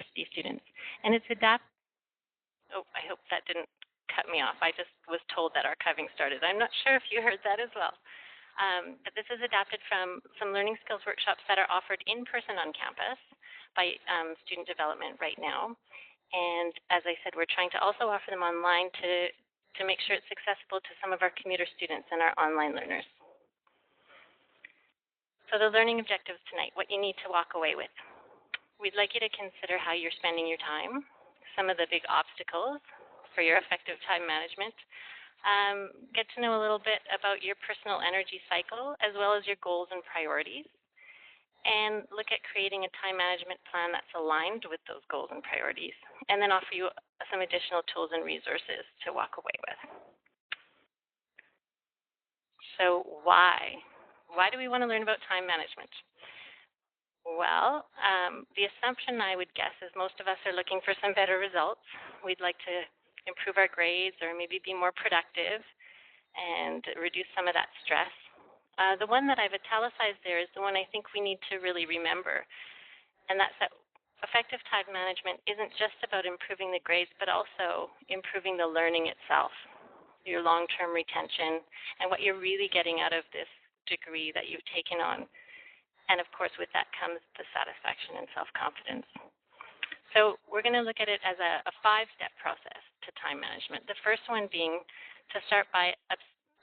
university students. And it's oh, I hope that didn't cut me off. I just was told that archiving started. I'm not sure if you heard that as well. But this is adapted from some learning skills workshops that are offered in person on campus by student development right now. And as I said, we're trying to also offer them online to make sure it's accessible to some of our commuter students and our online learners. So the learning objectives tonight, what you need to walk away with. We'd like you to consider how you're spending your time, some of the big obstacles for your effective time management, get to know a little bit about your personal energy cycle as well as your goals and priorities, and look at creating a time management plan that's aligned with those goals and priorities, and then offer you some additional tools and resources to walk away with. So why? Why do we want to learn about time management? Well, the assumption I would guess is most of us are looking for some better results. We'd like to improve our grades or maybe be more productive and reduce some of that stress. The one that I've italicized there is the one I think we need to really remember, and that's that effective time management isn't just about improving the grades, but also improving the learning itself, your long-term retention, and what you're really getting out of this degree that you've taken on. And of course, with that comes the satisfaction and self-confidence. So we're going to look at it as a five-step process to time management. The first one being to start by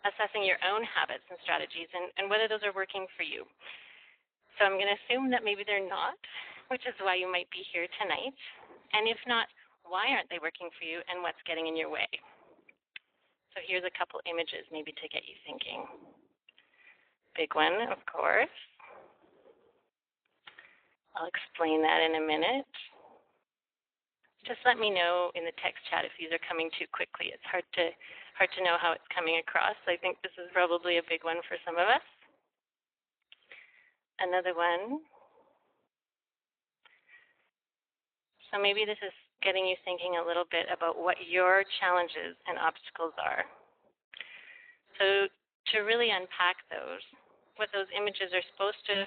assessing your own habits and strategies and whether those are working for you. So I'm going to assume that maybe they're not, which is why you might be here tonight. And if not, why aren't they working for you and what's getting in your way? So here's a couple images maybe to get you thinking. Big one, of course. I'll explain that in a minute. Just let me know in the text chat if these are coming too quickly. It's hard to know how it's coming across. I think this is probably a big one for some of us. Another one. So maybe this is getting you thinking a little bit about what your challenges and obstacles are. So to really unpack those, what those images are supposed to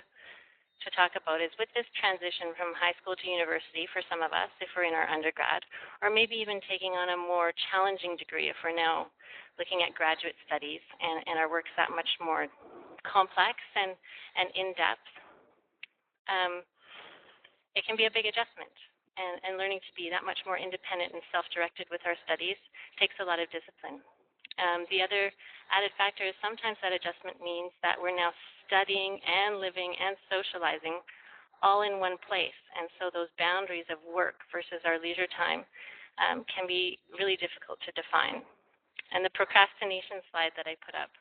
talk about is with this transition from high school to university for some of us, if we're in our undergrad, or maybe even taking on a more challenging degree if we're now looking at graduate studies and our work's that much more complex and in-depth, it can be a big adjustment. And learning to be that much more independent and self-directed with our studies takes a lot of discipline. The other added factor is sometimes that adjustment means that we're now studying and living and socializing all in one place. And so those boundaries of work versus our leisure time can be really difficult to define. And the procrastination slide that I put up,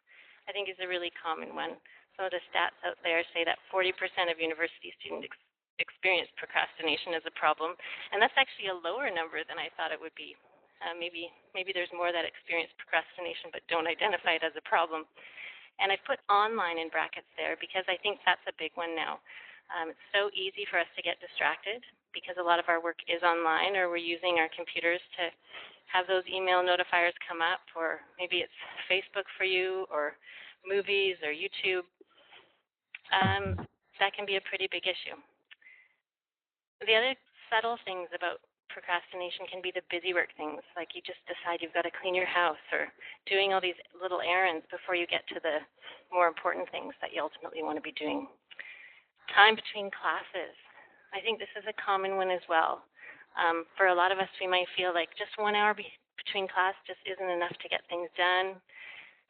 I think is a really common one. Some of the stats out there say that 40% of university students experience procrastination as a problem. And that's actually a lower number than I thought it would be. Maybe there's more that experience procrastination but don't identify it as a problem. And I put online in brackets there because I think that's a big one now. It's so easy for us to get distracted because a lot of our work is online, or we're using our computers to have those email notifiers come up, or maybe it's Facebook for you, or movies, or YouTube. That can be a pretty big issue. The other subtle things about procrastination can be the busy work things, like you just decide you've got to clean your house or doing all these little errands before you get to the more important things that you ultimately want to be doing. Time between classes. I think this is a common one as well. For a lot of us, we might feel like just 1 hour between class just isn't enough to get things done.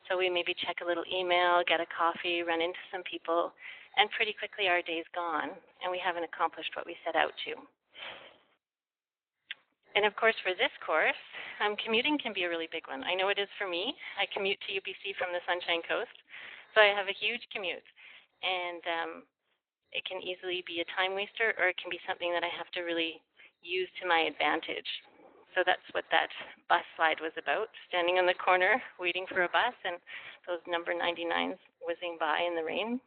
So we maybe check a little email, get a coffee, run into some people, and pretty quickly our day's gone, and we haven't accomplished what we set out to. And of course, for this course, commuting can be a really big one. I know it is for me. I commute to UBC from the Sunshine Coast, so I have a huge commute. And it can easily be a time waster, or it can be something that I have to really use to my advantage. So that's what that bus slide was about, standing on the corner, waiting for a bus, and those number 99s whizzing by in the rain.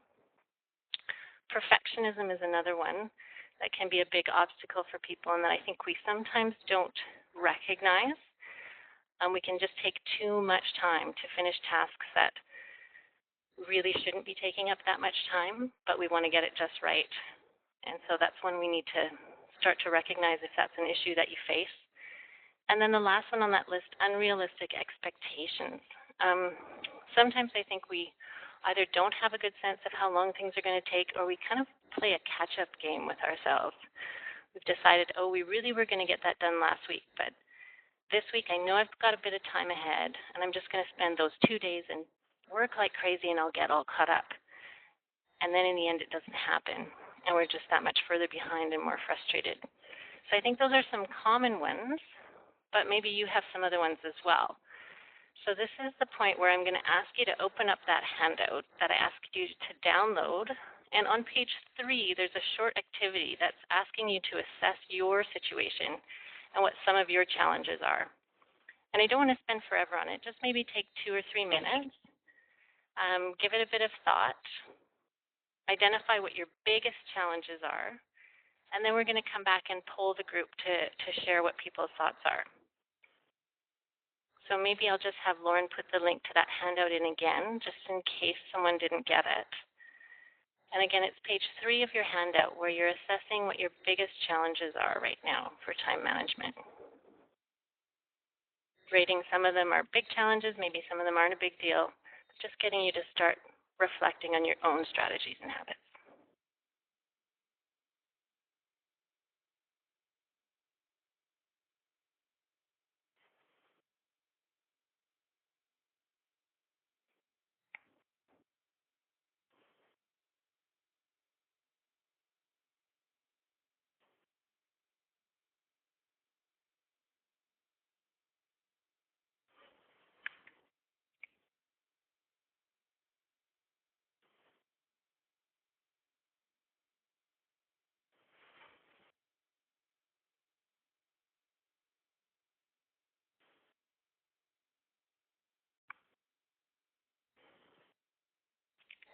Perfectionism is another one that can be a big obstacle for people, and that I think we sometimes don't recognize. We can just take too much time to finish tasks that really shouldn't be taking up that much time, but we want to get it just right. And so that's when we need to start to recognize if that's an issue that you face. And then the last one on that list, unrealistic expectations. Sometimes I think we either don't have a good sense of how long things are going to take, or we kind of play a catch-up game with ourselves. We've decided, oh, we really were going to get that done last week, but this week I know I've got a bit of time ahead, and I'm just going to spend those 2 days and work like crazy, and I'll get all caught up. And then in the end, it doesn't happen, and we're just that much further behind and more frustrated. So I think those are some common ones, but maybe you have some other ones as well. So this is the point where I'm going to ask you to open up that handout that I asked you to download. And on page 3, there's a short activity that's asking you to assess your situation and what some of your challenges are. And I don't want to spend forever on it. Just maybe take 2 or 3 minutes. Give it a bit of thought. Identify what your biggest challenges are. And then we're going to come back and poll the group to share what people's thoughts are. So maybe I'll just have Lauren put the link to that handout in again, just in case someone didn't get it. And again, it's page 3 of your handout where you're assessing what your biggest challenges are right now for time management. Rating some of them are big challenges, maybe some of them aren't a big deal. It's just getting you to start reflecting on your own strategies and habits.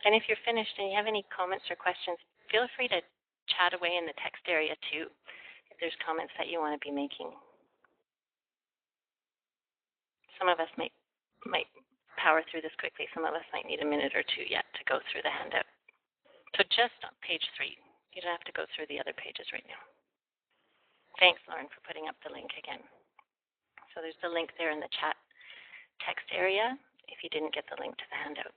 And if you're finished and you have any comments or questions, feel free to chat away in the text area too, if there's comments that you want to be making. Some of us might power through this quickly. Some of us might need a minute or 2 yet to go through the handout. So just on page 3. You don't have to go through the other pages right now. Thanks, Lauren, for putting up the link again. So there's the link there in the chat text area if you didn't get the link to the handout.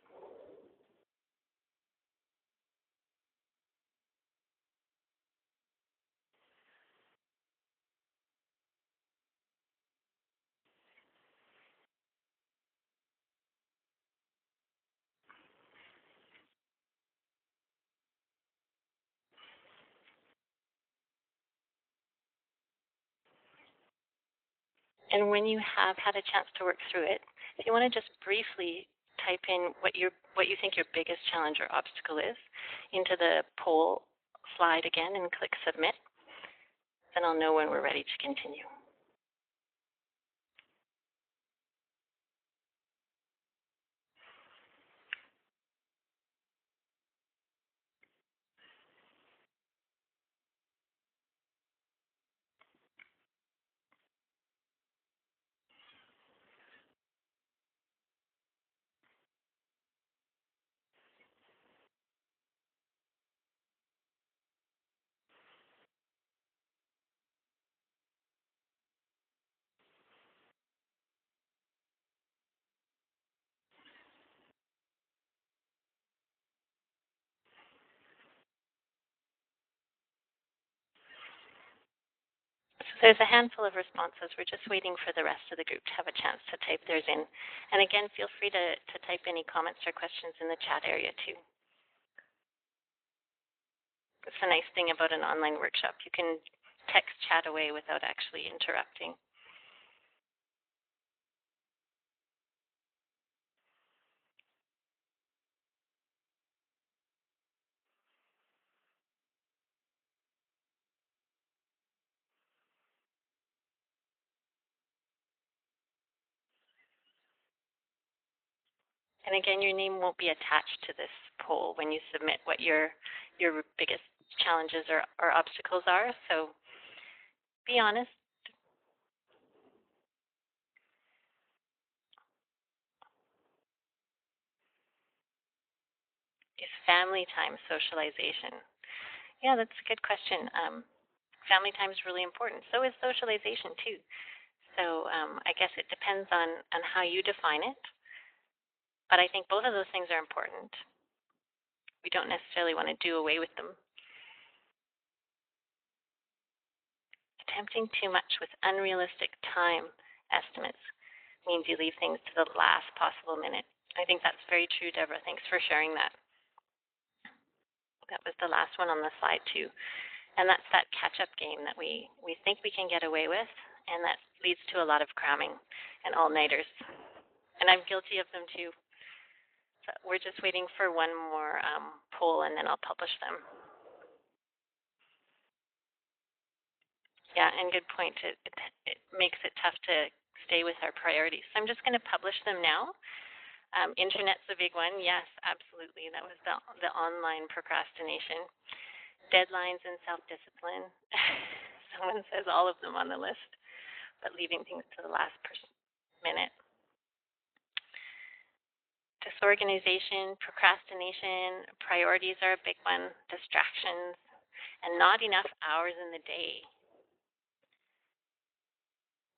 And when you have had a chance to work through it, if you want to just briefly type in what you think your biggest challenge or obstacle is into the poll slide again and click submit, then I'll know when we're ready to continue. So there's a handful of responses. We're just waiting for the rest of the group to have a chance to type theirs in. And again, feel free to type any comments or questions in the chat area too. It's a nice thing about an online workshop. You can text chat away without actually interrupting. And again, your name won't be attached to this poll when you submit what your biggest challenges or obstacles are. So be honest. Is family time socialization? Yeah, that's a good question. Family time is really important. So is socialization too. So I guess it depends on how you define it. But I think both of those things are important. We don't necessarily want to do away with them. Attempting too much with unrealistic time estimates means you leave things to the last possible minute. I think that's very true, Deborah. Thanks for sharing that. That was the last one on the slide too. And that's that catch-up game that we think we can get away with, and that leads to a lot of cramming and all-nighters. And I'm guilty of them too. So we're just waiting for one more poll, and then I'll publish them. Yeah, and good point. It makes it tough to stay with our priorities. So I'm just going to publish them now. Internet's a big one. Yes, absolutely. That was the online procrastination. Deadlines and self-discipline. Someone says all of them on the list, but leaving things to the last minute. Disorganization, procrastination, priorities are a big one. Distractions, and not enough hours in the day.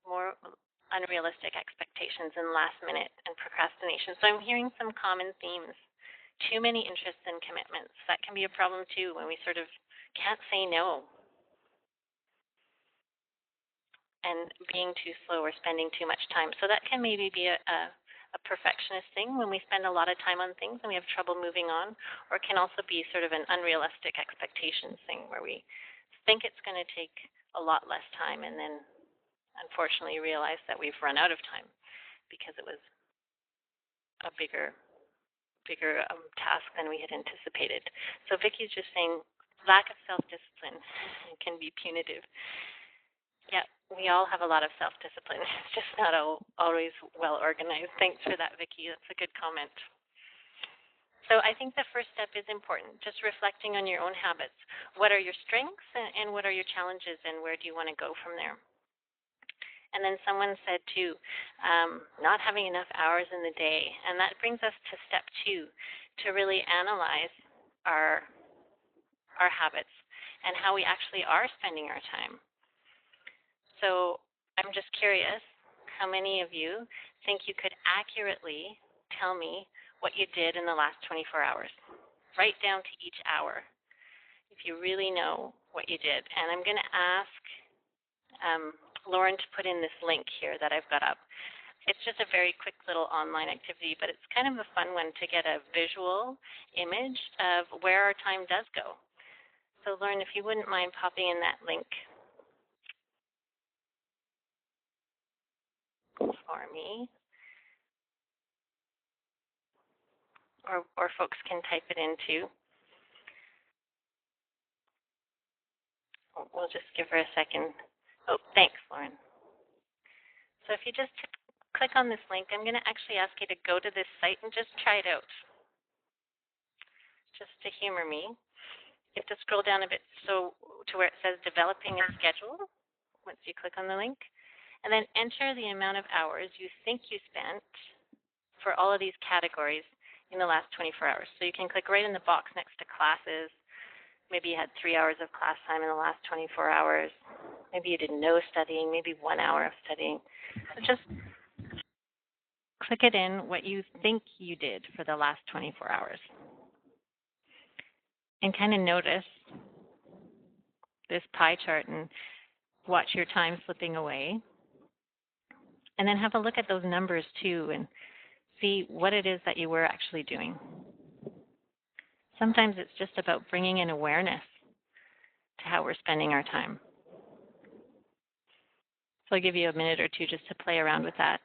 More unrealistic expectations and last minute and procrastination. So I'm hearing some common themes. Too many interests and commitments. That can be a problem too when we sort of can't say no. And being too slow or spending too much time. So that can maybe be a perfectionist thing when we spend a lot of time on things and we have trouble moving on, or it can also be sort of an unrealistic expectations thing where we think it's going to take a lot less time and then unfortunately realize that we've run out of time because it was a bigger task than we had anticipated. So Vicky's just saying lack of self-discipline can be punitive. Yeah, we all have a lot of self-discipline. It's just not always well organized. Thanks for that, Vicky. That's a good comment. So I think the first step is important, just reflecting on your own habits. What are your strengths and what are your challenges, and where do you want to go from there? And then someone said too, not having enough hours in the day. And that brings us to step 2, to really analyze our habits and how we actually are spending our time. So I'm just curious, how many of you think you could accurately tell me what you did in the last 24 hours? Right down to each hour, if you really know what you did. And I'm going to ask Lauren to put in this link here that I've got up. It's just a very quick little online activity, but it's kind of a fun one to get a visual image of where our time does go. So Lauren, if you wouldn't mind popping in that link for me, or folks can type it in too. We'll just give her a second. Oh, thanks, Lauren. So if you just click on this link, I'm going to actually ask you to go to this site and just try it out, just to humor me. You have to scroll down a bit to where it says developing a schedule once you click on the link, and then enter the amount of hours you think you spent for all of these categories in the last 24 hours. So you can click right in the box next to classes. Maybe you had 3 hours of class time in the last 24 hours. Maybe you did no studying, maybe 1 hour of studying. So just click it in what you think you did for the last 24 hours. And kind of notice this pie chart and watch your time slipping away. And then have a look at those numbers too and see what it is that you were actually doing. Sometimes it's just about bringing in awareness to how we're spending our time. So I'll give you a minute or two just to play around with that.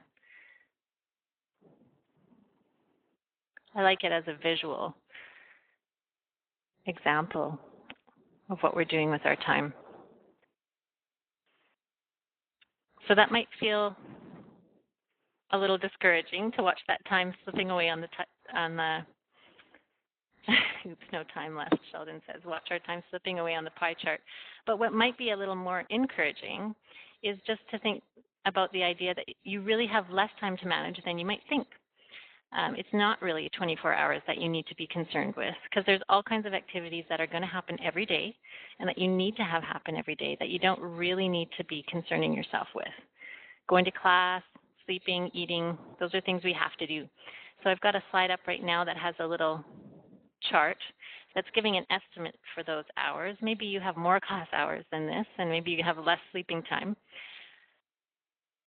I like it as a visual example of what we're doing with our time. So that might feel a little discouraging to watch that time slipping away on the oops, no time left, Sheldon says. Watch our time slipping away on the pie chart. But what might be a little more encouraging is just to think about the idea that you really have less time to manage than you might think. It's not really 24 hours that you need to be concerned with, because there's all kinds of activities that are going to happen every day and that you need to have happen every day that you don't really need to be concerning yourself with. Going to class, sleeping, eating, those are things we have to do. So I've got a slide up right now that has a little chart that's giving an estimate for those hours. Maybe you have more class hours than this, and maybe you have less sleeping time.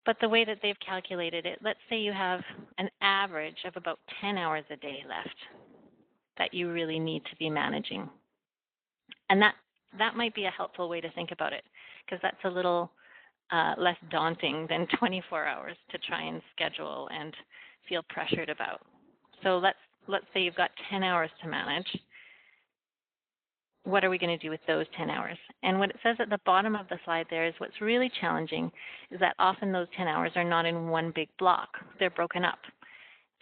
But the way that they've calculated it, let's say you have an average of about 10 hours a day left that you really need to be managing. And that might be a helpful way to think about it, because that's a little less daunting than 24 hours to try and schedule and feel pressured about. So let's say you've got 10 hours to manage. What are we going to do with those 10 hours? And what it says at the bottom of the slide there is what's really challenging is that often those 10 hours are not in one big block. They're broken up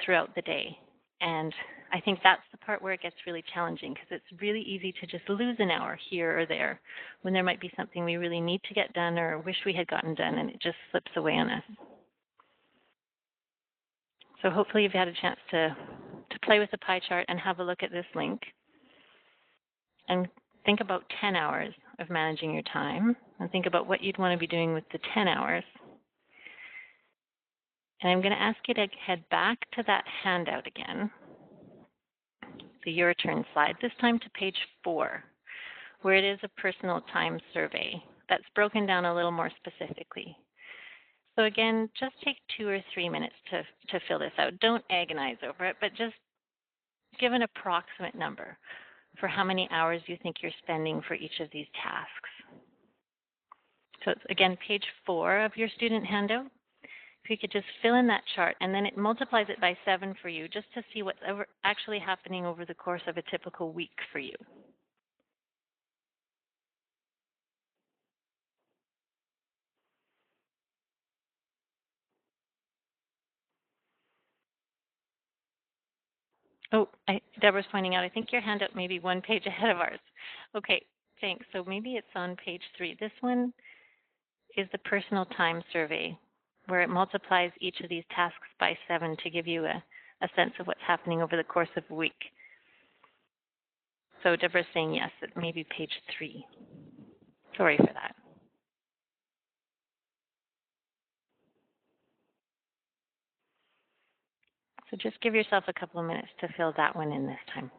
throughout the day. And I think that's the part where it gets really challenging, because it's really easy to just lose an hour here or there when there might be something we really need to get done or wish we had gotten done, and it just slips away on us. So hopefully you've had a chance to play with the pie chart and have a look at this link and think about 10 hours of managing your time, and think about what you'd want to be doing with the 10 hours. And I'm going to ask you to head back to that handout again, the Your Turn slide, this time to page 4, where it is a personal time survey that's broken down a little more specifically. So again, just take 2 or 3 minutes to fill this out. Don't agonize over it, but just give an approximate number for how many hours you think you're spending for each of these tasks. So it's, again, page 4 of your student handout. If you could just fill in that chart, and then it multiplies it by 7 for you, just to see what's actually happening over the course of a typical week for you. Oh, Deborah's pointing out, I think your handout may be 1 page ahead of ours. Okay, thanks. So maybe it's on page 3. This one is the personal time survey, where it multiplies each of these tasks by 7 to give you a sense of what's happening over the course of a week. So Deborah's saying yes, it may be page 3. Sorry for that. So just give yourself a couple of minutes to fill that one in this time.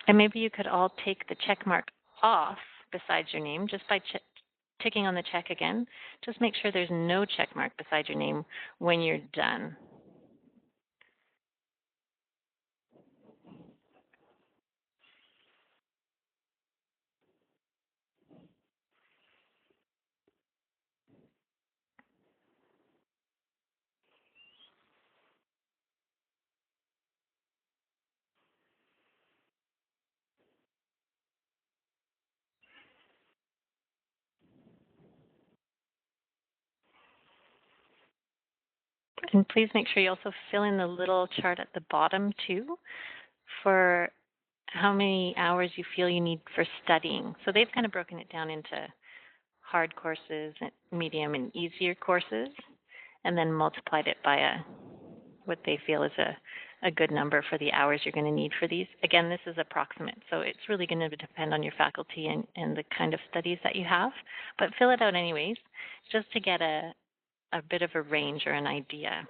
And maybe you could all take the check mark off beside your name just by ticking on the check again. Just make sure there's no check mark beside your name when you're done. And please make sure you also fill in the little chart at the bottom too for how many hours you feel you need for studying. So they've kind of broken it down into hard courses, medium, and easier courses, and then multiplied it by what they feel is a good number for the hours you're going to need for these. Again, this is approximate, so it's really going to depend on your faculty and the kind of studies that you have. But fill it out anyways, just to get a bit of a range or an idea.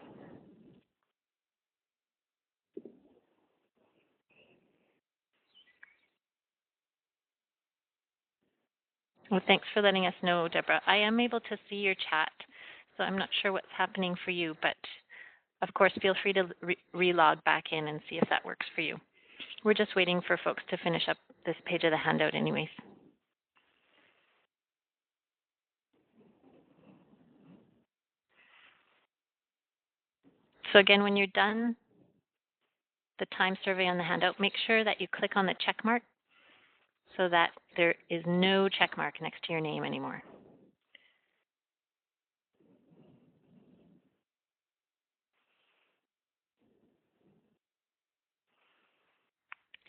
Well, thanks for letting us know, Deborah. I am able to see your chat, so I'm not sure what's happening for you, but of course, feel free to re-log back in and see if that works for you. We're just waiting for folks to finish up this page of the handout anyways. So again, when you're done the time survey on the handout, make sure that you click on the check mark so that there is no check mark next to your name anymore.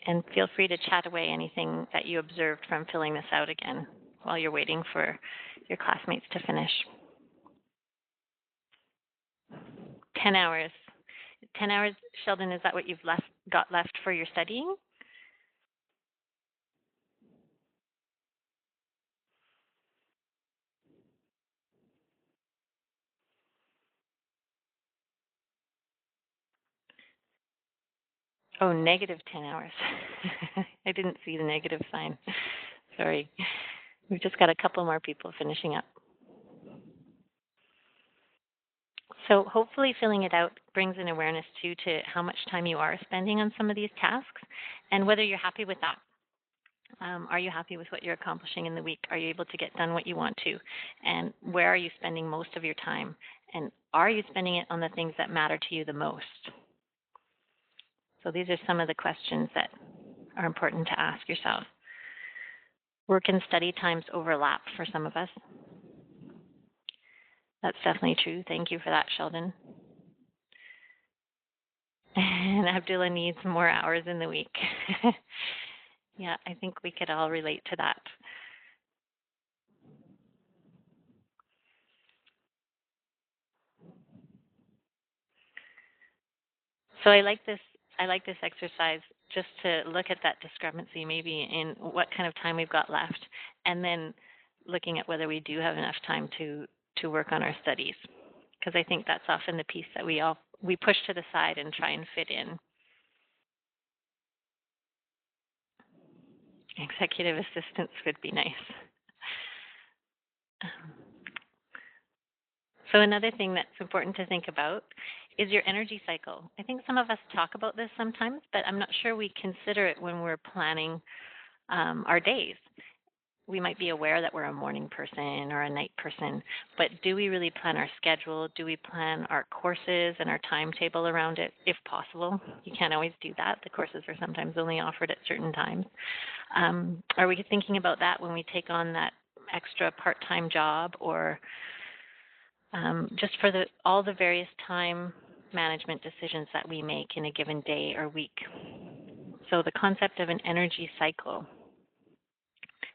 And feel free to chat away anything that you observed from filling this out again while you're waiting for your classmates to finish. 10 hours. 10 hours, Sheldon, is that what you've got left for your studying? Oh, negative 10 hours. I didn't see the negative sign. Sorry. We've just got a couple more people finishing up. So hopefully filling it out brings an awareness too to how much time you are spending on some of these tasks and whether you're happy with that. Are you happy with what you're accomplishing in the week? Are you able to get done what you want to? And where are you spending most of your time? And are you spending it on the things that matter to you the most? So these are some of the questions that are important to ask yourself. Work and study times overlap for some of us. That's definitely true. Thank you for that, Sheldon. And Abdullah needs more hours in the week. Yeah, I think we could all relate to that. So I like this exercise just to look at that discrepancy maybe in what kind of time we've got left and then looking at whether we do have enough time to work on our studies. Because I think that's often the piece that we push to the side and try and fit in. Executive assistants would be nice. So another thing that's important to think about is your energy cycle. I think some of us talk about this sometimes, but I'm not sure we consider it when we're planning our days. We might be aware that we're a morning person or a night person, but do we really plan our schedule? Do we plan our courses and our timetable around it, if possible? You can't always do that. The courses are sometimes only offered at certain times. Are we thinking about that when we take on that extra part-time job or just for all the various time management decisions that we make in a given day or week? So the concept of an energy cycle,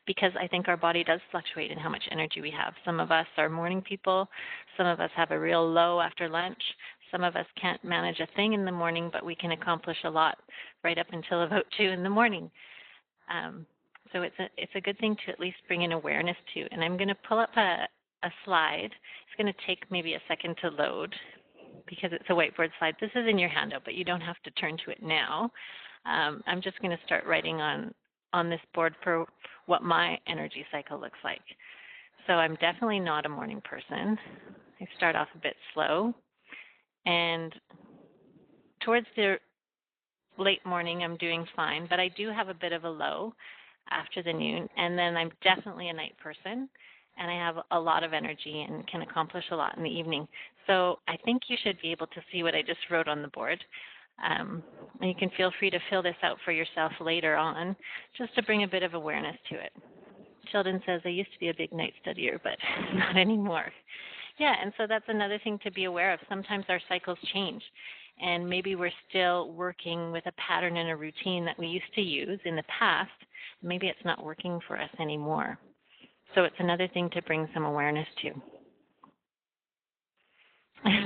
because I think our body does fluctuate in how much energy we have. Some of us are morning people. Some of us have a real low after lunch. Some of us can't manage a thing in the morning, but we can accomplish a lot right up until about 2 in the morning. So it's a good thing to at least bring an awareness to. And I'm going to pull up a slide. It's going to take maybe a second to load because it's a whiteboard slide. This is in your handout, but you don't have to turn to it now. I'm just going to start writing on this board for what my energy cycle looks like. So I'm definitely not a morning person. I start off a bit slow. And towards the late morning, I'm doing fine, but I do have a bit of a low after the noon. And then I'm definitely a night person, and I have a lot of energy and can accomplish a lot in the evening. So I think you should be able to see what I just wrote on the board. And you can feel free to fill this out for yourself later on, just to bring a bit of awareness to it. Sheldon says, I used to be a big night studier, but not anymore. Yeah, and so that's another thing to be aware of. Sometimes our cycles change, and maybe we're still working with a pattern and a routine that we used to use in the past. Maybe it's not working for us anymore. So it's another thing to bring some awareness to.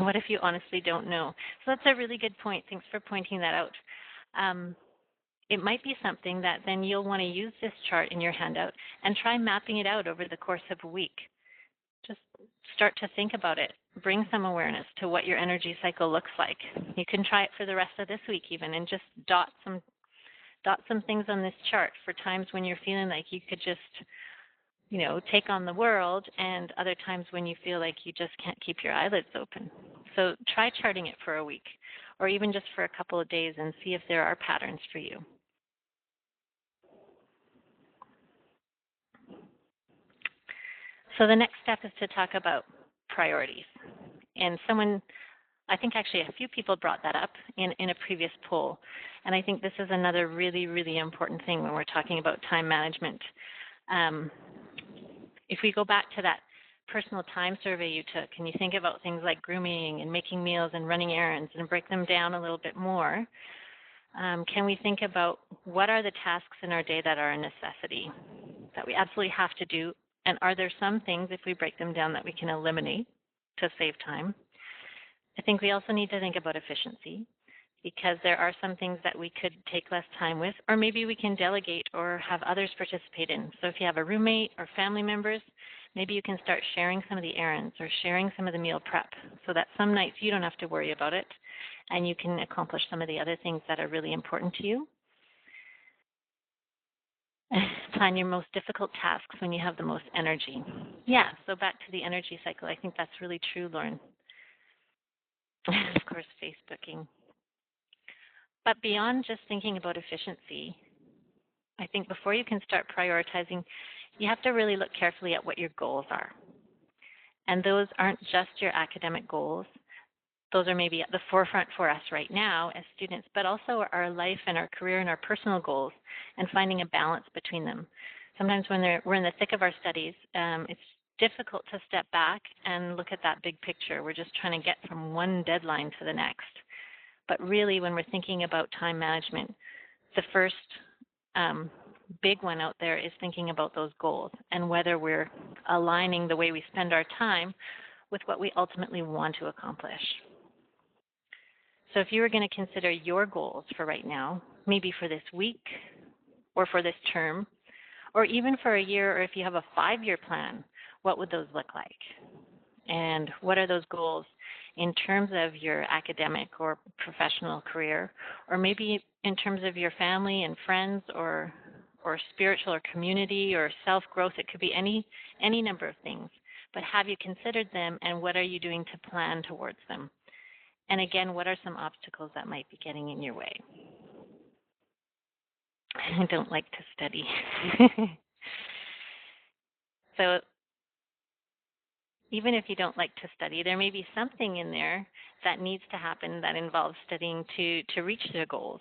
What if you honestly don't know? So that's a really good point. Thanks for pointing that out. It might be something that then you'll want to use this chart in your handout and try mapping it out over the course of a week. Just start to think about it. Bring some awareness to what your energy cycle looks like. You can try it for the rest of this week even and just dot some things on this chart for times when you're feeling like you could just take on the world, and other times when you feel like you just can't keep your eyelids open. So try charting it for a week or even just for a couple of days and see if there are patterns for you. So the next step is to talk about priorities. And I think actually a few people brought that up in a previous poll. And I think this is another really, really important thing when we're talking about time management. If we go back to that personal time survey you took and you think about things like grooming and making meals and running errands and break them down a little bit more, Can we think about what are the tasks in our day that are a necessity, that we absolutely have to do? And are there some things, if we break them down, that we can eliminate to save time? I think we also need to think about efficiency, because there are some things that we could take less time with, or maybe we can delegate or have others participate in. So if you have a roommate or family members, maybe you can start sharing some of the errands or sharing some of the meal prep so that some nights you don't have to worry about it and you can accomplish some of the other things that are really important to you. Plan your most difficult tasks when you have the most energy. Yeah, so back to the energy cycle. I think that's really true, Lauren. Of course, Facebooking. But beyond just thinking about efficiency, I think before you can start prioritizing, you have to really look carefully at what your goals are. And those aren't just your academic goals. Those are maybe at the forefront for us right now as students, but also our life and our career and our personal goals, and finding a balance between them. Sometimes when we're in the thick of our studies, it's difficult to step back and look at that big picture. We're just trying to get from one deadline to the next. But really, when we're thinking about time management, the first big one out there is thinking about those goals and whether we're aligning the way we spend our time with what we ultimately want to accomplish. So if you were going to consider your goals for right now, maybe for this week or for this term, or even for a year, or if you have a 5-year plan, what would those look like? And what are those goals in terms of your academic or professional career, or maybe in terms of your family and friends, or spiritual or community or self-growth? It could be any number of things. But have you considered them, and what are you doing to plan towards them? And again, what are some obstacles that might be getting in your way? I don't like to study. So even if you don't like to study, there may be something in there that needs to happen that involves studying to reach their goals,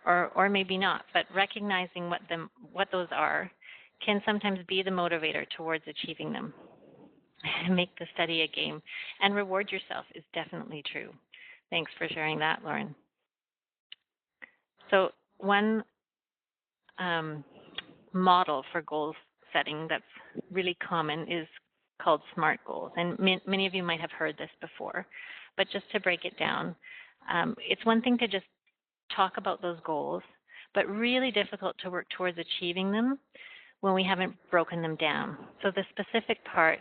or maybe not. But recognizing what those are can sometimes be the motivator towards achieving them. Make the study a game and reward yourself is definitely true. Thanks for sharing that, Lauren. So one model for goal setting that's really common is called SMART goals. And many of you might have heard this before. But just to break it down, it's one thing to just talk about those goals, but really difficult to work towards achieving them when we haven't broken them down. So the specific part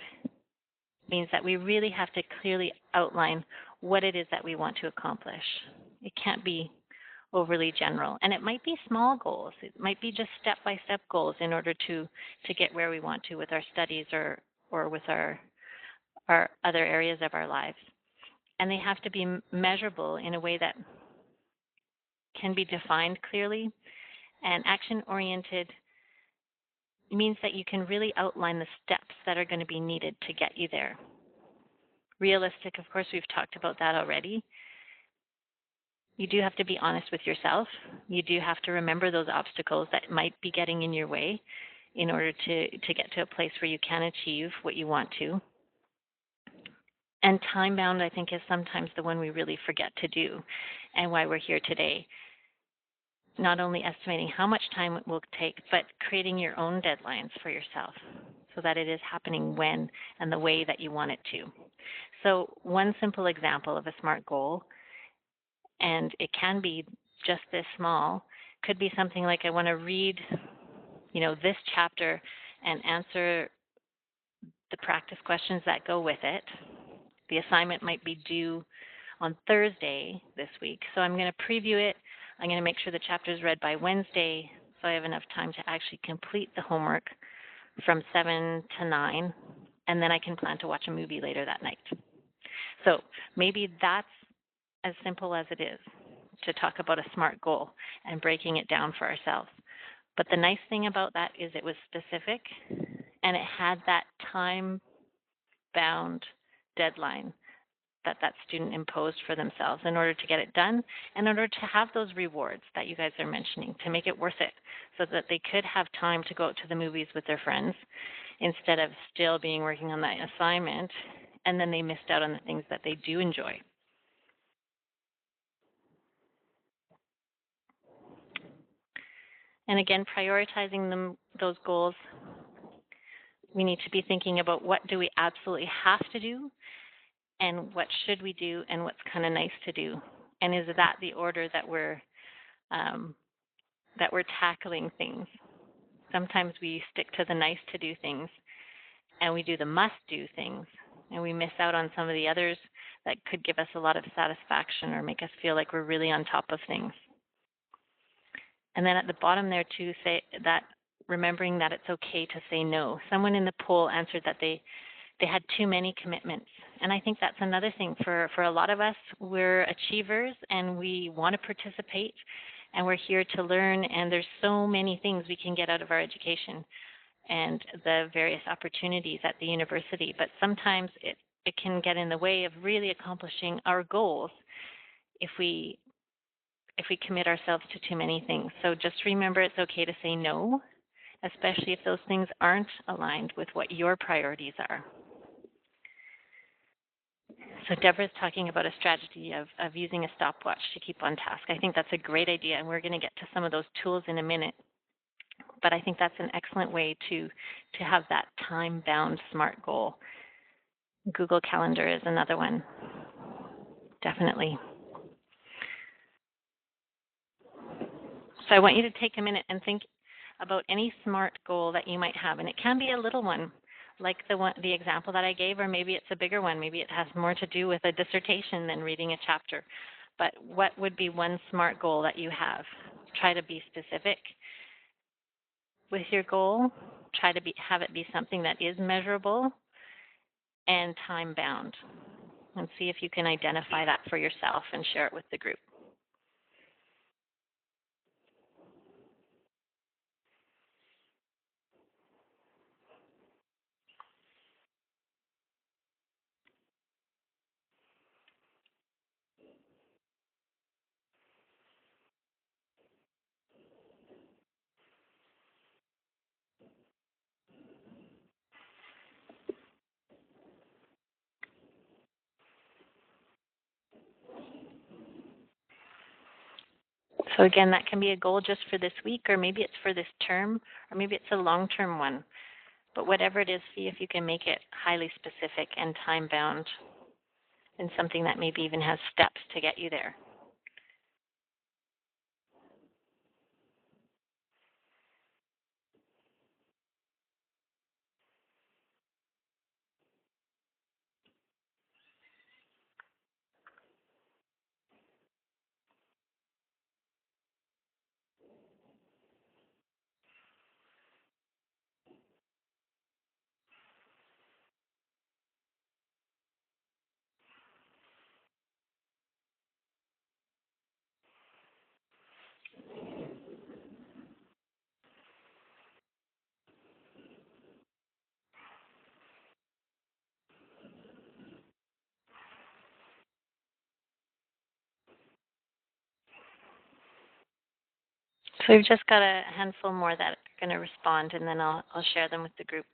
means that we really have to clearly outline what it is that we want to accomplish. It can't be overly general. And it might be small goals. It might be just step-by-step goals in order to get where we want to with our studies or with our other areas of our lives. And they have to be measurable in a way that can be defined clearly. And action-oriented means that you can really outline the steps that are going to be needed to get you there. Realistic, of course, we've talked about that already. You do have to be honest with yourself. You do have to remember those obstacles that might be getting in your way in order to get to a place where you can achieve what you want to. And time-bound, I think, is sometimes the one we really forget to do, and why we're here today. Not only estimating how much time it will take, but creating your own deadlines for yourself so that it is happening when and the way that you want it to. So one simple example of a SMART goal, and it can be just this small, could be something like, I want to read, this chapter and answer the practice questions that go with it. The assignment might be due on Thursday this week, so I'm going to preview it. I'm going to make sure the chapter is read by Wednesday so I have enough time to actually complete the homework from 7 to 9, and then I can plan to watch a movie later that night. So maybe that's as simple as it is to talk about a SMART goal and breaking it down for ourselves. But the nice thing about that is it was specific, and it had that time-bound deadline that student imposed for themselves in order to get it done, in order to have those rewards that you guys are mentioning, to make it worth it, so that they could have time to go out to the movies with their friends instead of still being working on that assignment, and then they missed out on the things that they do enjoy. And again, prioritizing those goals, we need to be thinking about what do we absolutely have to do and what should we do and what's kind of nice to do. And is that the order um, that we're tackling things? Sometimes we stick to the nice to do things and we do the must do things and we miss out on some of the others that could give us a lot of satisfaction or make us feel like we're really on top of things. And then at the bottom there too, say that remembering that it's okay to say no. Someone in the poll answered that they had too many commitments. And I think that's another thing for a lot of us. We're achievers and we want to participate and we're here to learn, and there's so many things we can get out of our education and the various opportunities at the university. But sometimes it can get in the way of really accomplishing our goals if we commit ourselves to too many things. So just remember it's okay to say no, especially if those things aren't aligned with what your priorities are. So Deborah's talking about a strategy of using a stopwatch to keep on task. I think that's a great idea, and we're going to get to some of those tools in a minute. But I think that's an excellent way to have that time-bound SMART goal. Google Calendar is another one, definitely. So I want you to take a minute and think about any SMART goal that you might have, and it can be a little one, like the example that I gave, or maybe it's a bigger one. Maybe it has more to do with a dissertation than reading a chapter. But what would be one SMART goal that you have? Try to be specific with your goal. Try to have it be something that is measurable and time bound, and see if you can identify that for yourself and share it with the group. So again, that can be a goal just for this week, or maybe it's for this term, or maybe it's a long-term one. But whatever it is, see if you can make it highly specific and time-bound, and something that maybe even has steps to get you there. So we've just got a handful more that are going to respond, and then I'll share them with the group.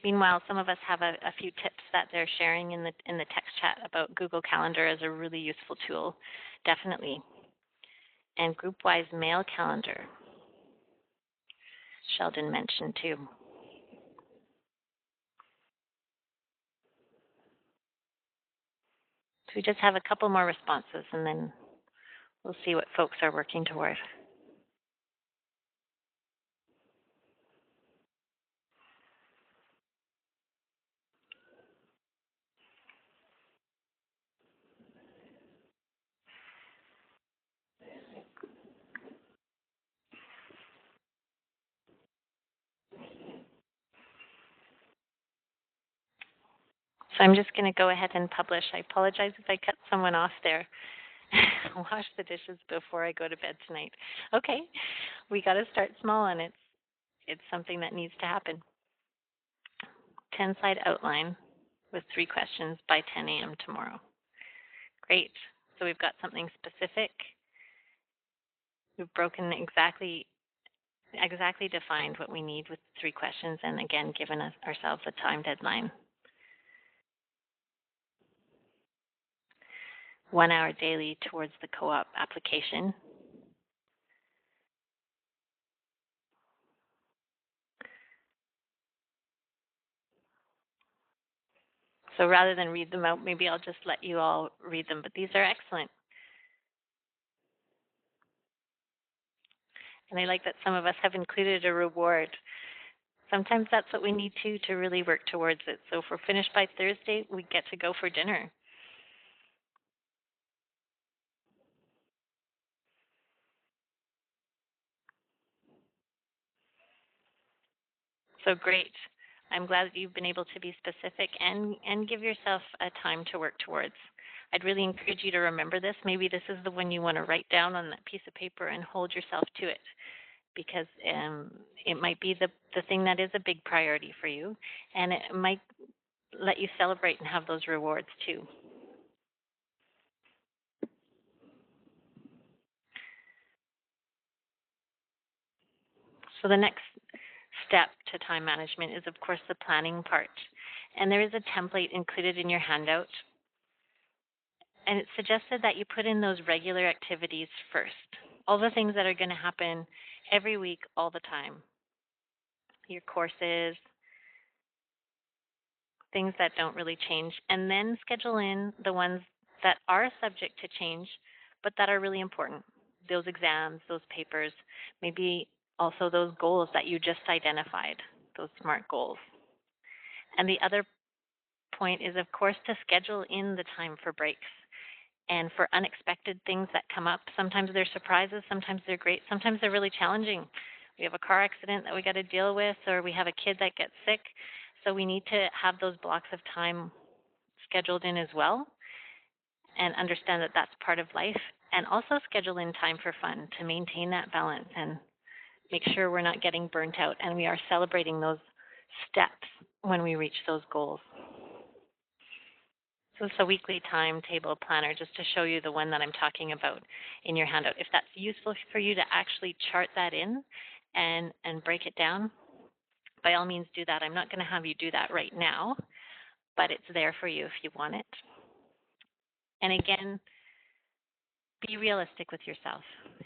Meanwhile, some of us have a few tips that they're sharing in the text chat about Google Calendar as a really useful tool, definitely. And group-wise mail calendar, Sheldon mentioned too. So we just have a couple more responses, and then we'll see what folks are working toward. So I'm just going to go ahead and publish. I apologize if I cut someone off there. Wash the dishes before I go to bed tonight. Okay, we got to start small, and it's something that needs to happen. 10-slide outline with 3 questions by 10 a.m. tomorrow. Great. So we've got something specific. We've broken exactly defined what we need with 3 questions, and again, given ourselves a time deadline. 1 hour daily towards the co-op application. So rather than read them out, maybe I'll just let you all read them, but these are excellent. And I like that some of us have included a reward. Sometimes that's what we need to really work towards it. So if we're finished by Thursday, we get to go for dinner. So great. I'm glad that you've been able to be specific and give yourself a time to work towards. I'd really encourage you to remember this. Maybe this is the one you want to write down on that piece of paper and hold yourself to it, because it might be the thing that is a big priority for you, and it might let you celebrate and have those rewards too. So the next step to time management is, of course, the planning part. And there is a template included in your handout. And it's suggested that you put in those regular activities first. All the things that are going to happen every week, all the time. Your courses, things that don't really change. And then schedule in the ones that are subject to change, but that are really important. Those exams, those papers, maybe also those goals that you just identified, those SMART goals. And the other point is, of course, to schedule in the time for breaks and for unexpected things that come up. Sometimes they're surprises, sometimes they're great, sometimes they're really challenging. We have a car accident that we got to deal with, or we have a kid that gets sick. So we need to have those blocks of time scheduled in as well, and understand that that's part of life, and also schedule in time for fun to maintain that balance and make sure we're not getting burnt out and we are celebrating those steps when we reach those goals. So it's a weekly timetable planner, just to show you the one that I'm talking about in your handout. If that's useful for you to actually chart that in and break it down, by all means do that. I'm not going to have you do that right now, but it's there for you if you want it. And again, be realistic with yourself.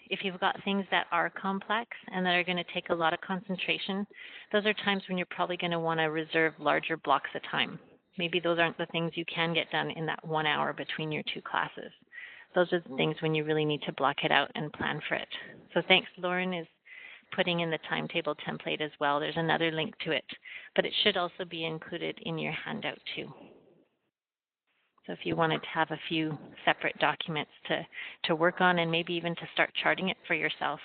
If you've got things that are complex and that are going to take a lot of concentration, those are times when you're probably going to want to reserve larger blocks of time. Maybe those aren't the things you can get done in that 1 hour between your two classes. Those are the things when you really need to block it out and plan for it. So thanks. Lauren is putting in the timetable template as well. There's another link to it, but it should also be included in your handout too. So if you wanted to have a few separate documents to work on, and maybe even to start charting it for yourself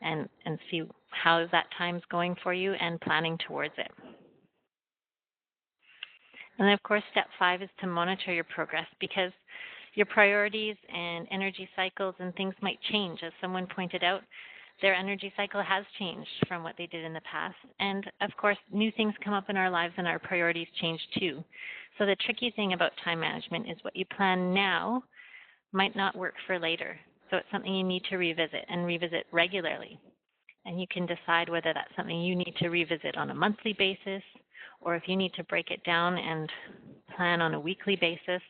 and see how that time's going for you and planning towards it. And then, of course, step 5 is to monitor your progress, because your priorities and energy cycles and things might change. As someone pointed out, their energy cycle has changed from what they did in the past. And of course, new things come up in our lives and our priorities change too. So the tricky thing about time management is what you plan now might not work for later. So it's something you need to revisit and revisit regularly. And you can decide whether that's something you need to revisit on a monthly basis, or if you need to break it down and plan on a weekly basis.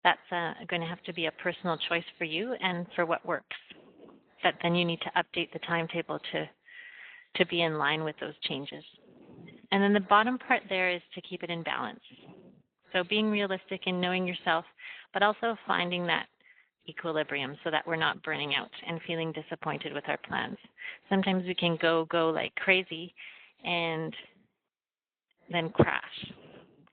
That's going to have to be a personal choice for you and for what works. But then you need to update the timetable to be in line with those changes. And then the bottom part there is to keep it in balance. So being realistic and knowing yourself, but also finding that equilibrium so that we're not burning out and feeling disappointed with our plans. Sometimes we can go like crazy and then crash.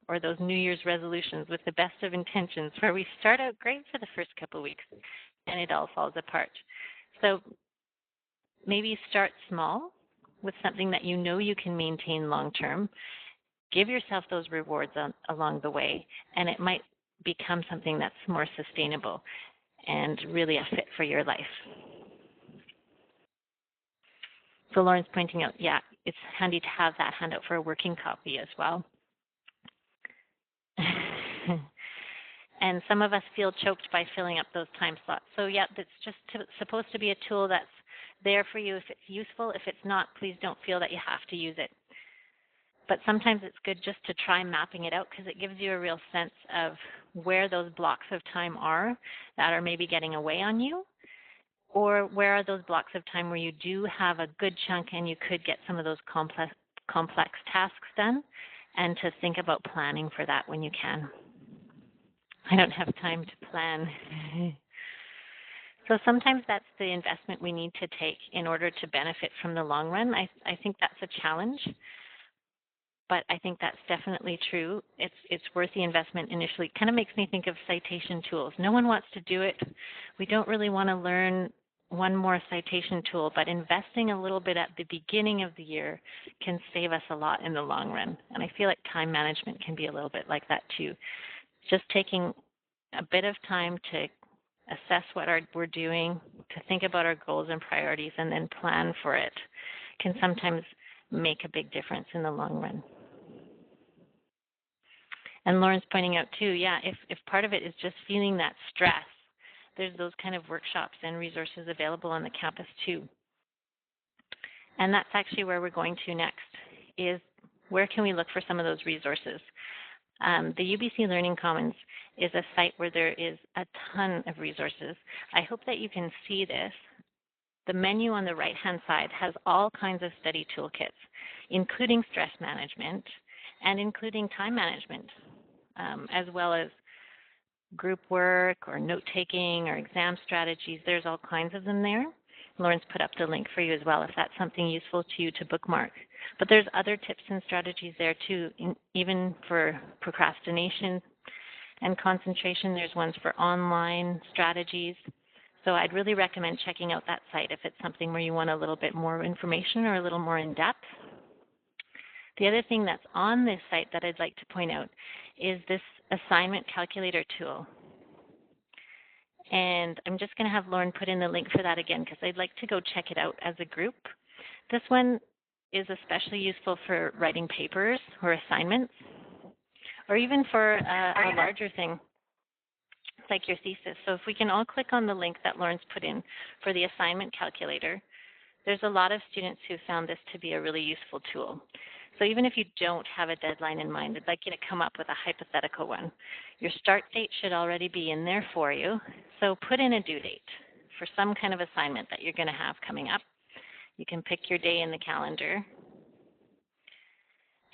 Or those New Year's resolutions with the best of intentions, where we start out great for the first couple of weeks and it all falls apart. So maybe start small with something that you know you can maintain long term. Give yourself those rewards along the way, and it might become something that's more sustainable and really a fit for your life. So Lauren's pointing out, yeah, it's handy to have that handout for a working copy as well. And some of us feel choked by filling up those time slots. So yeah, that's just supposed to be a tool that's there for you if it's useful. If it's not, please don't feel that you have to use it. But sometimes it's good just to try mapping it out, because it gives you a real sense of where those blocks of time are that are maybe getting away on you, or where are those blocks of time where you do have a good chunk and you could get some of those complex tasks done, and to think about planning for that when you can. I don't have time to plan. So sometimes that's the investment we need to take in order to benefit from the long run. I think that's a challenge, but I think that's definitely true. It's worth the investment initially. It kind of makes me think of citation tools. No one wants to do it. We don't really want to learn one more citation tool, but investing a little bit at the beginning of the year can save us a lot in the long run. And I feel like time management can be a little bit like that too. Just taking a bit of time to assess what we're doing, to think about our goals and priorities, and then plan for it can sometimes make a big difference in the long run. And Lauren's pointing out too, yeah, if part of it is just feeling that stress, there's those kind of workshops and resources available on the campus too. And that's actually where we're going to next, is where can we look for some of those resources? The UBC Learning Commons is a site where there is a ton of resources. I hope that you can see this. The menu on the right-hand side has all kinds of study toolkits, including stress management and including time management, as well as group work or note-taking or exam strategies. There's all kinds of them there. Lauren's put up the link for you as well if that's something useful to you to bookmark. But there's other tips and strategies there too, even for procrastination and concentration. There's ones for online strategies. So I'd really recommend checking out that site if it's something where you want a little bit more information or a little more in depth. The other thing that's on this site that I'd like to point out is this assignment calculator tool. And I'm just going to have Lauren put in the link for that again because I'd like to go check it out as a group. This one is especially useful for writing papers or assignments, or even for a larger thing like your thesis. So if we can all click on the link that Lauren's put in for the assignment calculator, there's a lot of students who found this to be a really useful tool. So even if you don't have a deadline in mind, I'd like you to come up with a hypothetical one. Your start date should already be in there for you. So put in a due date for some kind of assignment that you're going to have coming up. You can pick your day in the calendar.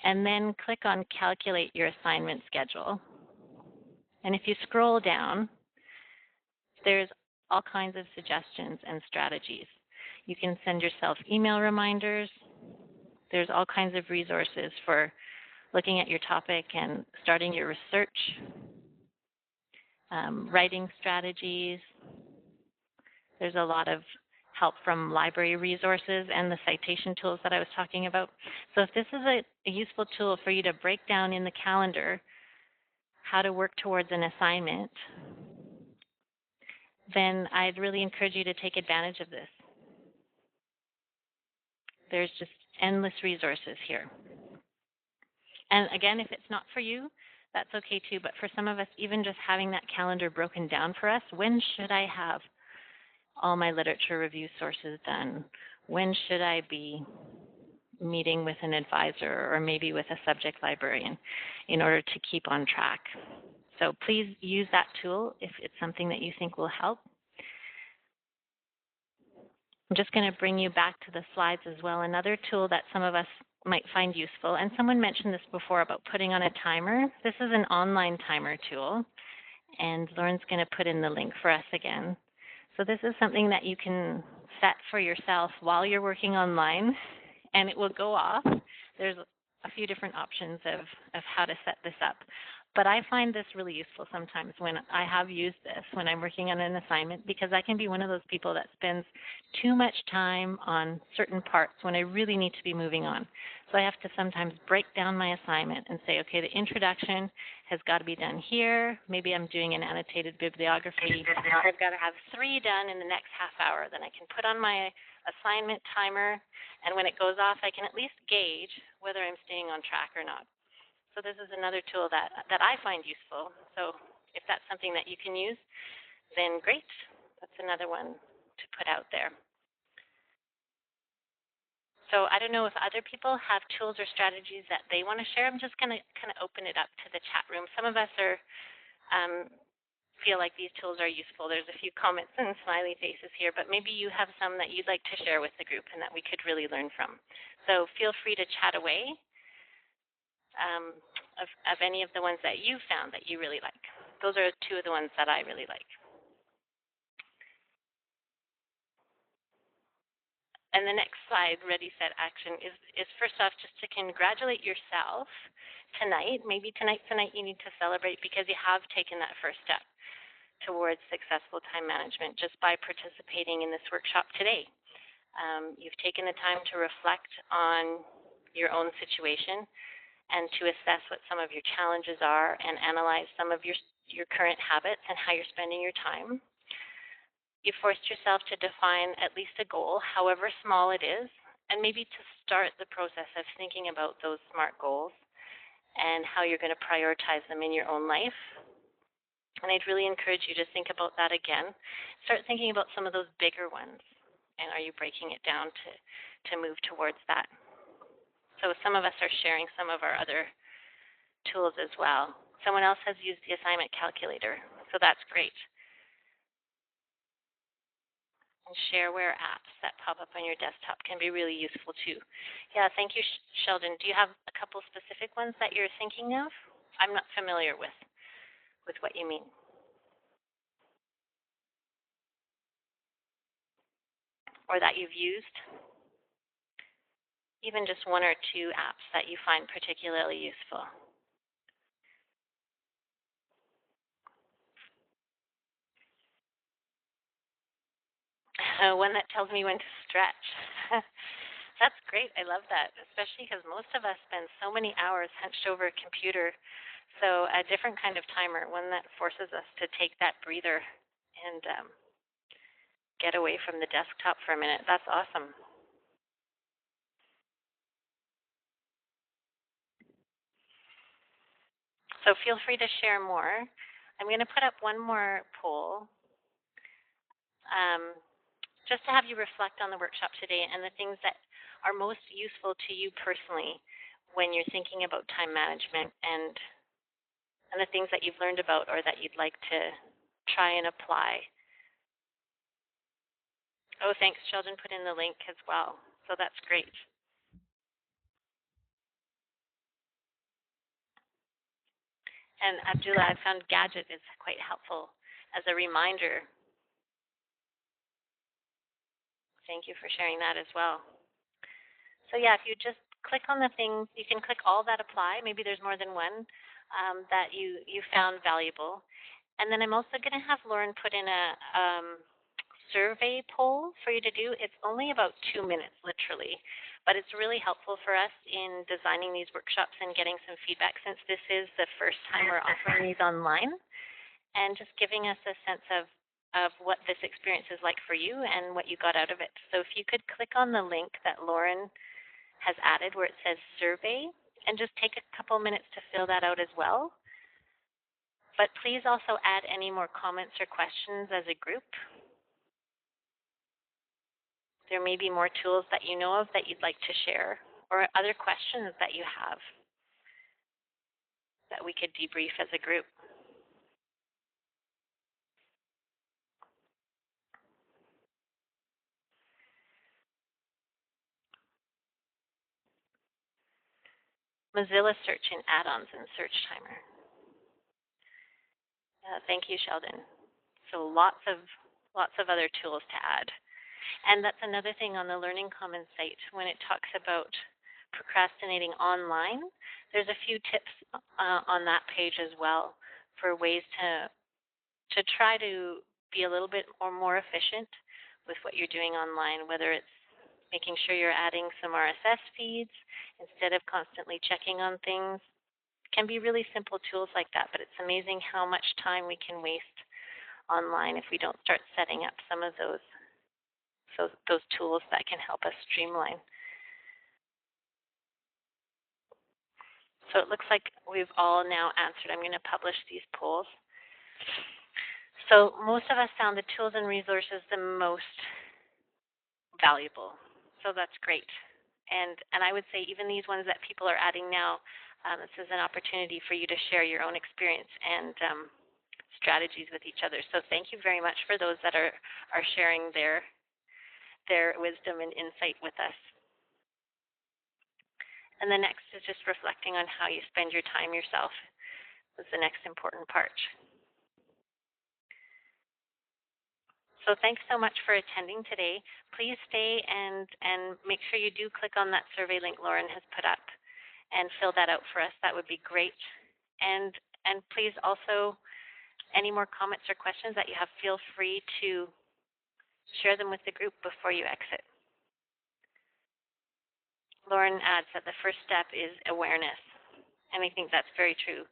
And then click on Calculate Your Assignment Schedule. And if you scroll down, there's all kinds of suggestions and strategies. You can send yourself email reminders. There's all kinds of resources for looking at your topic and starting your research, writing strategies. There's a lot of help from library resources and the citation tools that I was talking about. So if this is a useful tool for you to break down in the calendar how to work towards an assignment, then I'd really encourage you to take advantage of this. There's just endless resources here. And again, if it's not for you, that's okay too. But for some of us, even just having that calendar broken down for us, when should I have all my literature review sources done? When should I be meeting with an advisor or maybe with a subject librarian in order to keep on track? So please use that tool if it's something that you think will help. I'm just going to bring you back to the slides as well. Another tool that some of us might find useful, and someone mentioned this before about putting on a timer. This is an online timer tool, and Lauren's going to put in the link for us again. So this is something that you can set for yourself while you're working online, and it will go off. There's a few different options of how to set this up. But I find this really useful sometimes when I have used this when I'm working on an assignment, because I can be one of those people that spends too much time on certain parts when I really need to be moving on. So I have to sometimes break down my assignment and say, okay, the introduction has got to be done here. Maybe I'm doing an annotated bibliography. I've got to have 3 done in the next half hour. Then I can put on my assignment timer, and when it goes off, I can at least gauge whether I'm staying on track or not. So this is another tool that I find useful. So if that's something that you can use, then great. That's another one to put out there. So I don't know if other people have tools or strategies that they want to share. I'm just going to kind of open it up to the chat room. Some of us are feel like these tools are useful. There's a few comments and smiley faces here, but maybe you have some that you'd like to share with the group and that we could really learn from. So feel free to chat away. of any of the ones that you found that you really like. Those are two of the ones that I really like. And the next slide, ready, set, action, is first off just to congratulate yourself tonight. Maybe tonight's the night you need to celebrate because you have taken that first step towards successful time management just by participating in this workshop today. You've taken the time to reflect on your own situation and to assess what some of your challenges are and analyze some of your current habits and how you're spending your time. You forced yourself to define at least a goal, however small it is, and maybe to start the process of thinking about those SMART goals and how you're going to prioritize them in your own life. And I'd really encourage you to think about that again. Start thinking about some of those bigger ones. And are you breaking it down to move towards that? So some of us are sharing some of our other tools as well. Someone else has used the assignment calculator, so that's great. And shareware apps that pop up on your desktop can be really useful too. Yeah, thank you, Sheldon. Do you have a couple specific ones that you're thinking of? I'm not familiar with what you mean. Or that you've used? Even just one or two apps that you find particularly useful. One that tells me when to stretch. That's great. I love that, especially because most of us spend so many hours hunched over a computer. So a different kind of timer, one that forces us to take that breather and get away from the desktop for a minute. That's awesome. So feel free to share more. I'm going to put up one more poll. Just to have you reflect on the workshop today and the things that are most useful to you personally when you're thinking about time management and the things that you've learned about or that you'd like to try and apply. Oh, thanks. Sheldon put in the link as well. So that's great. And Abdullah, I found Gadget is quite helpful as a reminder. Thank you for sharing that as well. So yeah, if you just click on the things, you can click all that apply. Maybe there's more than one that you found valuable. And then I'm also going to have Lauren put in a survey poll for you to do. It's only about 2 minutes, literally, but it's really helpful for us in designing these workshops and getting some feedback since this is the first time we're offering these online, and just giving us a sense of what this experience is like for you and what you got out of it. So if you could click on the link that Lauren has added where it says survey and just take a couple minutes to fill that out as well. But please also add any more comments or questions as a group. There may be more tools that you know of that you'd like to share or other questions that you have that we could debrief as a group. Mozilla search and add-ons and search timer. Thank you, Sheldon. So lots of other tools to add. And that's another thing on the Learning Commons site when it talks about procrastinating online. There's a few tips on that page as well for ways to try to be a little bit more efficient with what you're doing online, whether it's making sure you're adding some RSS feeds instead of constantly checking on things. It can be really simple tools like that, but it's amazing how much time we can waste online if we don't start setting up some of those tools that can help us streamline. So it looks like we've all now answered. I'm going to publish these polls. So most of us found the tools and resources the most valuable. So that's great. And I would say even these ones that people are adding now, this is an opportunity for you to share your own experience and strategies with each other. So thank you very much for those that are sharing their wisdom and insight with us. And the next is just reflecting on how you spend your time yourself was the next important part. So thanks so much for attending today. Please stay and make sure you do click on that survey link Lauren has put up and fill that out for us. That would be great. And please also, any more comments or questions that you have, feel free to share them with the group before you exit. Lauren adds that the first step is awareness, and I think that's very true.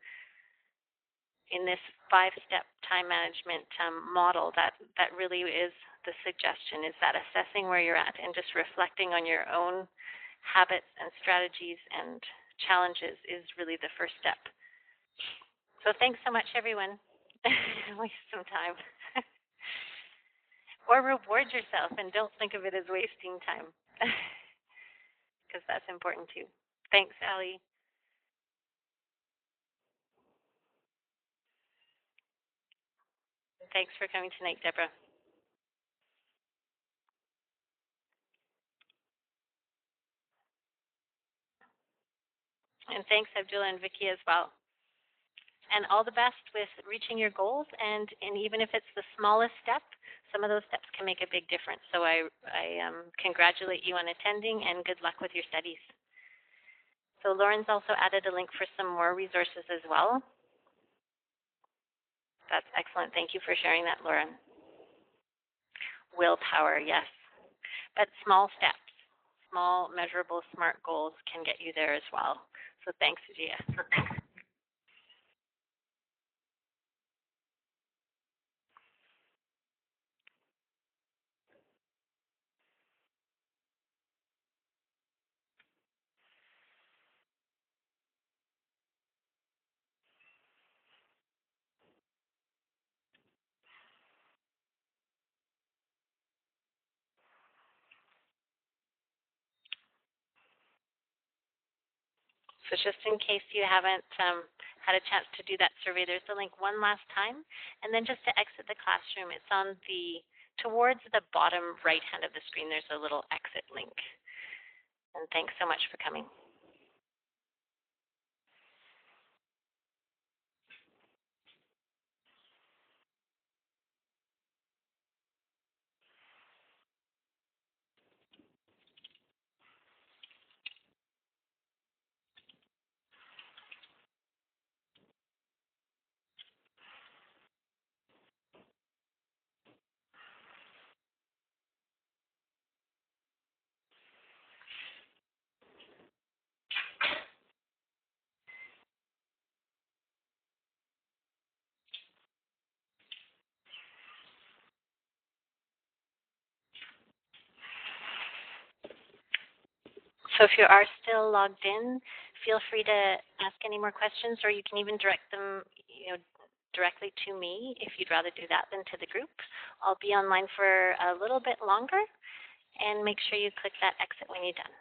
In this 5-step time management model, that really is the suggestion, is that assessing where you're at and just reflecting on your own habits and strategies and challenges is really the first step. So thanks so much, everyone. Waste some time. Or reward yourself and don't think of it as wasting time, because that's important too. Thanks, Allie. Thanks for coming tonight, Deborah. And thanks, Abdullah and Vicky, as well. And all the best with reaching your goals. And even if it's the smallest step, some of those steps can make a big difference. So I congratulate you on attending, and good luck with your studies. So Lauren's also added a link for some more resources as well. That's excellent. Thank you for sharing that, Lauren. Willpower, yes. But small steps, small, measurable, SMART goals can get you there as well. So thanks, Gia. So just in case you haven't had a chance to do that survey, there's the link one last time. And then just to exit the classroom, it's on towards the bottom right hand of the screen, there's a little exit link. And thanks so much for coming. So if you are still logged in, feel free to ask any more questions, or you can even direct them, directly to me if you'd rather do that than to the group. I'll be online for a little bit longer, and make sure you click that exit when you're done.